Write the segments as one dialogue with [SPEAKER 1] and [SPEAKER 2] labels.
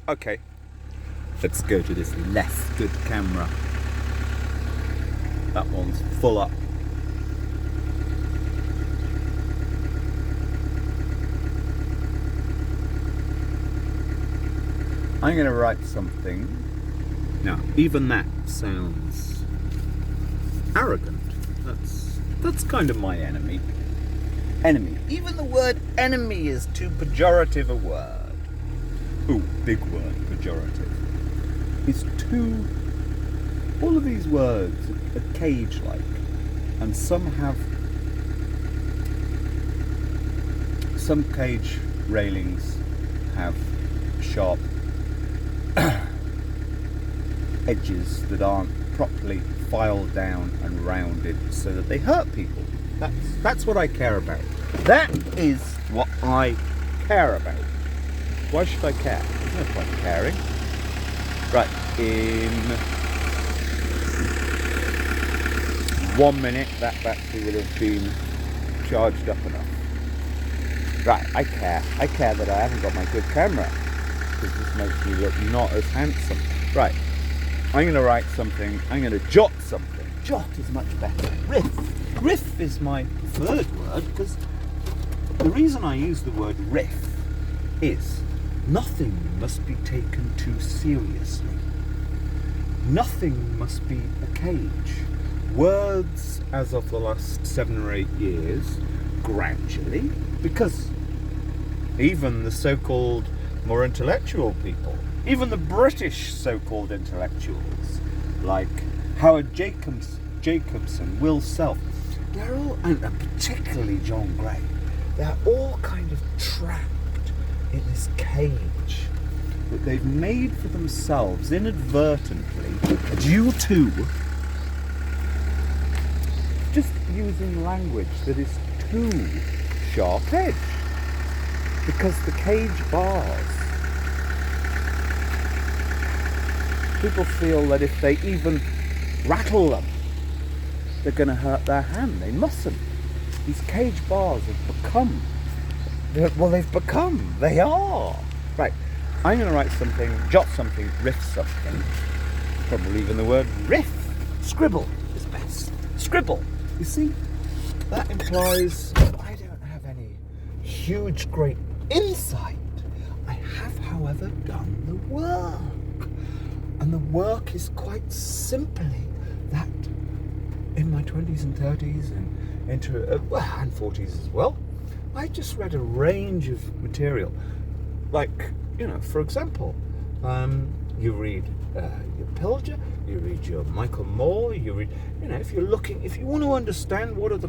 [SPEAKER 1] Okay, let's go to this less good camera. That one's full up. I'm going to write something. Now, even that sounds arrogant. That's kind of my enemy. Enemy. Even the word enemy is too pejorative a word. Ooh, big word, pejorative. It's too... All of these words are cage-like, and some cage railings have sharp edges that aren't properly filed down and rounded so that they hurt people. That's what I care about. That is what I care about. Why should I care? There's no point caring. Right, in 1 minute that battery would have been charged up enough. Right, I care. I care that I haven't got my good camera, because this makes me look not as handsome. Right, I'm going to write something. I'm going to jot something. Jot is much better. Riff. Riff is my preferred word, because the reason I use the word riff is nothing must be taken too seriously. Nothing must be a cage. Words, as of the last 7 or 8 years, gradually, because even the so-called more intellectual people, even the British so-called intellectuals, like Howard Jacobson, Will Self, they're all, and particularly John Gray, they're all kind of trapped in this cage that they've made for themselves inadvertently due to just using language that is too sharp-edged. Because the cage bars, people feel that if they even rattle them, they're going to hurt their hand. They mustn't. These cage bars have become, they are. Right, I'm going to write something, jot something, riff something. Probably even the word riff. Scribble is best. Scribble. You see, that implies I don't have any huge, great insight. I have, however, done the work. And the work is quite simply that in my 20s and 30s and and 40s as well, I just read a range of material. Like, for example, you read your Pilger, you read your Michael Moore, you read, if you want to understand what is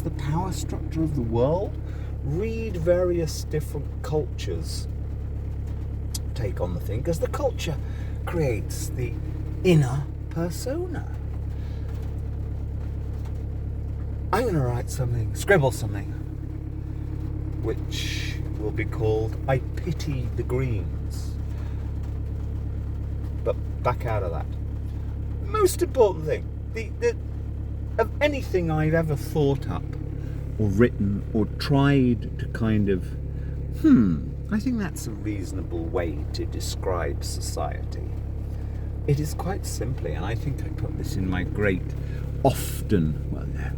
[SPEAKER 1] the power structure of the world, read various different cultures' take on the thing, because the culture creates the inner persona. I'm going to write something, scribble something, which will be called I Pity the Greens. But back out of that. Most important thing, of anything I've ever thought up or written or tried to kind of, I think that's a reasonable way to describe society. It is quite simply, and I think I put this in my great,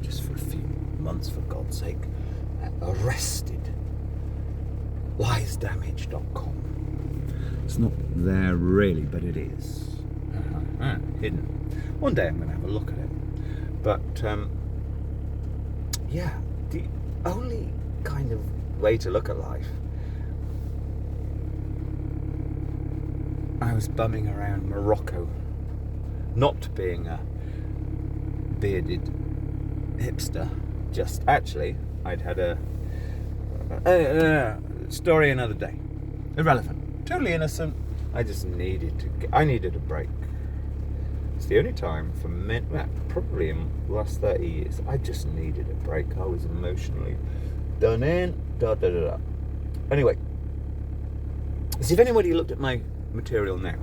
[SPEAKER 1] just for a few months for God's sake, arrested, liesdamage.com. It's not there really, but it is. Hidden. One day I'm going to have a look at it. But, the only kind of way to look at life, I was bumming around Morocco, not being a bearded hipster, just actually, I'd had a story another day. Irrelevant. Totally innocent. I just needed a break. It's the only time for probably in the last 30 years, I just needed a break. I was emotionally done in, Anyway, as if anybody looked at my material now,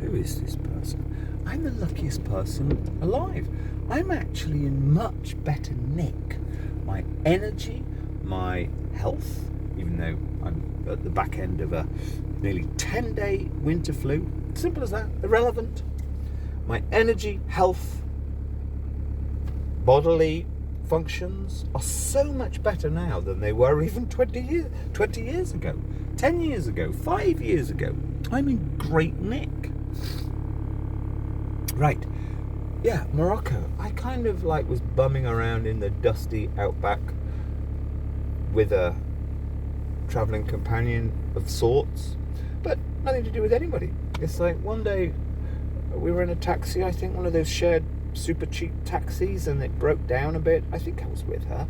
[SPEAKER 1] who is this person? I'm the luckiest person alive. I'm actually in much better nick. My energy, my health, even though I'm at the back end of a
[SPEAKER 2] nearly 10-day winter flu. Simple as that, irrelevant. My energy, health, bodily functions are so much better now than they were even 20 years ago, 10 years ago, 5 years ago. I'm in great nick. Right. Yeah, Morocco. I kind of was bumming around in the dusty outback with a travelling companion of sorts, but nothing to do with anybody. It's like one day we were in a taxi, I think one of those shared super cheap taxis, and it broke down a bit. I think I was with her,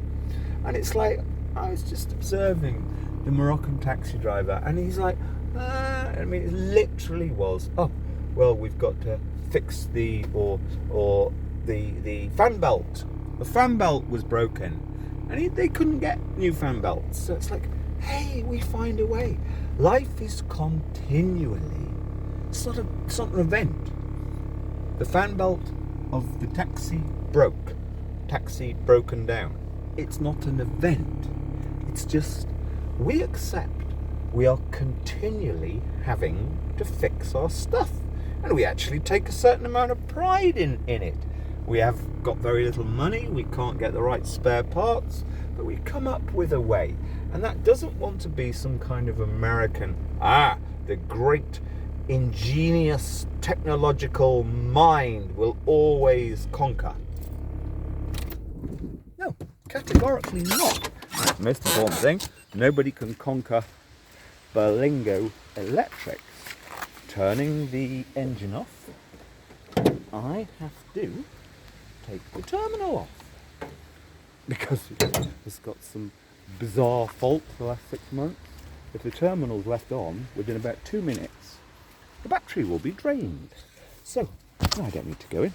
[SPEAKER 2] and it's like I was just observing the Moroccan taxi driver, and he's like, I mean, it literally was, oh, well, we've got to fix the fan belt. The fan belt was broken, and they couldn't get new fan belts. So it's like, hey, we find a way. Life is continually sort of an event. The fan belt of the taxi broken down. It's not an event. It's just we accept we are continually having to fix our stuff, and we actually take a certain amount of pride in it. We have got very little money, we can't get the right spare parts, but we come up with a way. And that doesn't want to be some kind of American, the great ingenious technological mind will always conquer. No, categorically not. That's the most important thing. Nobody can conquer Berlingo Electrics. Turning the engine off, I have to take the terminal off because it's got some bizarre fault for the last 6 months. If the terminal's left on, within about 2 minutes, the battery will be drained. So, I don't need to go in.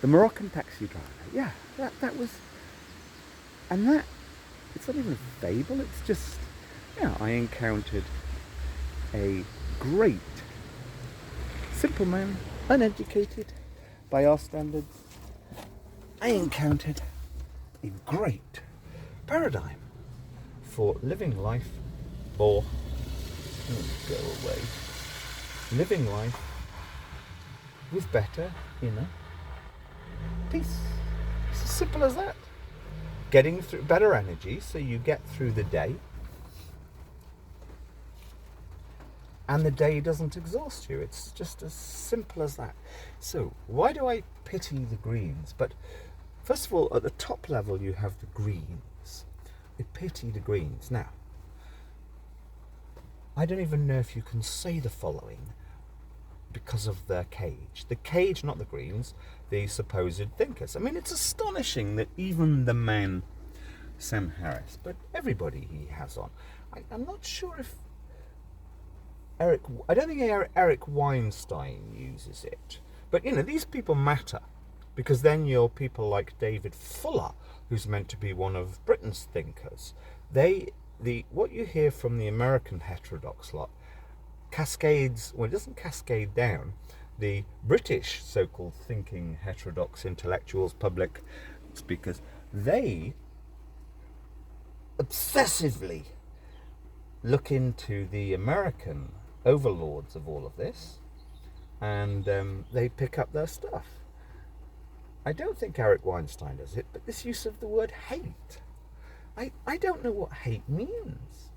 [SPEAKER 2] The Moroccan taxi driver, yeah, that was, and that, it's not even a fable, it's just, yeah, I encountered a great, simple man, uneducated by our standards. I encountered a great paradigm for living life, or go away, living life with better inner peace. It's as simple as that. Getting through better energy so you get through the day and the day doesn't exhaust you. It's just as simple as that. So why do I pity the Greens? But first of all, at the top level you have the Greens. I pity the Greens. Now, I don't even know if you can say the following because of their cage. The cage, not the Greens, the supposed thinkers. I mean, it's astonishing that even the man, Sam Harris, but everybody he has on, I'm not sure if I don't think Eric Weinstein uses it. But, these people matter, because then you're people like David Fuller, who's meant to be one of Britain's thinkers. What you hear from the American heterodox lot cascades, well, it doesn't cascade down. The British so-called thinking heterodox intellectuals, public speakers, they obsessively look into the American overlords of all of this, and they pick up their stuff. I don't think Eric Weinstein does it, but this use of the word hate, I don't know what hate means.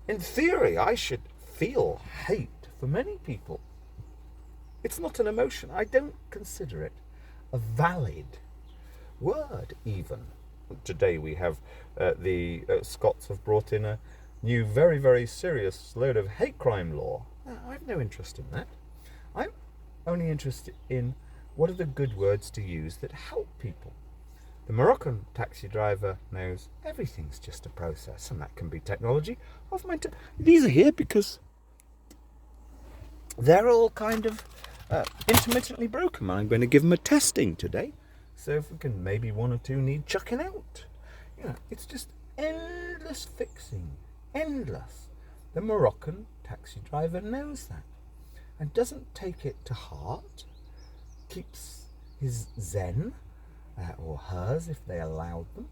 [SPEAKER 2] In theory, I should feel hate for many people. It's not an emotion. I don't consider it a valid word, even. Today we have the Scots have brought in a new, very, very serious load of hate crime law. I have no interest in that. I'm only interested in what are the good words to use that help people. The Moroccan taxi driver knows everything's just a process, and that can be technology. These are here because they're all kind of intermittently broken. I'm going to give them a testing today. So if we can, maybe one or two need chucking out. It's just endless fixing. Endless. The Moroccan taxi driver knows that and doesn't take it to heart, keeps his zen, or hers if they allowed them,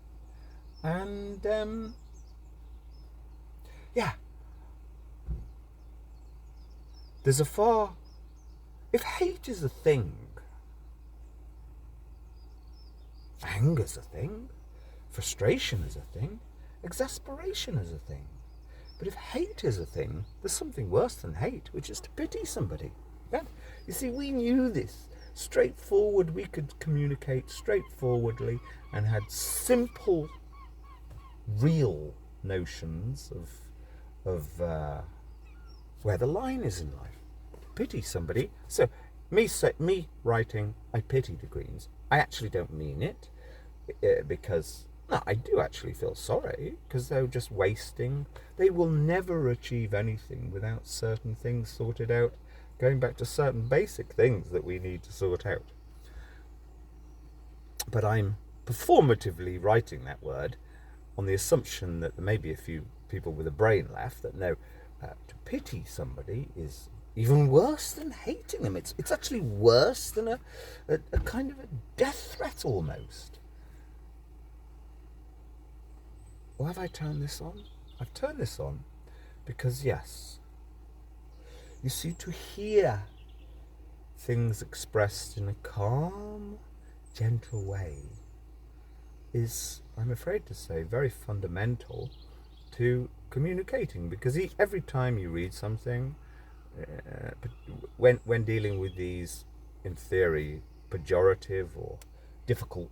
[SPEAKER 2] and Yeah. If hate is a thing, anger's a thing, frustration is a thing, exasperation is a thing. But if hate is a thing, there's something worse than hate, which is to pity somebody. Yeah? You see, we knew this. Straightforward, we could communicate straightforwardly and had simple, real notions of where the line is in life. Pity somebody. So me writing, I pity the Greens. I actually don't mean it because no, I do actually feel sorry because they're just wasting. They will never achieve anything without certain things sorted out. Going back to certain basic things that we need to sort out. But I'm performatively writing that word on the assumption that there may be a few people with a brain left that know to pity somebody is even worse than hating them. It's actually worse than a kind of a death threat almost. Why have I turned this on? I've turned this on because, yes, you see, to hear things expressed in a calm, gentle way is, I'm afraid to say, very fundamental to communicating, because every time you read something, when dealing with these, in theory, pejorative or difficult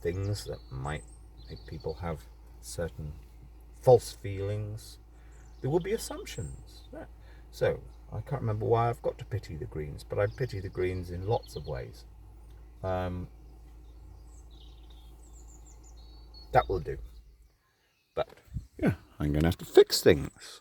[SPEAKER 2] things that might make people have certain false feelings, there will be assumptions. So I can't remember why I've got to pity the Greens, but I pity the Greens in lots of ways. That will do. But yeah, I'm going to have to fix things.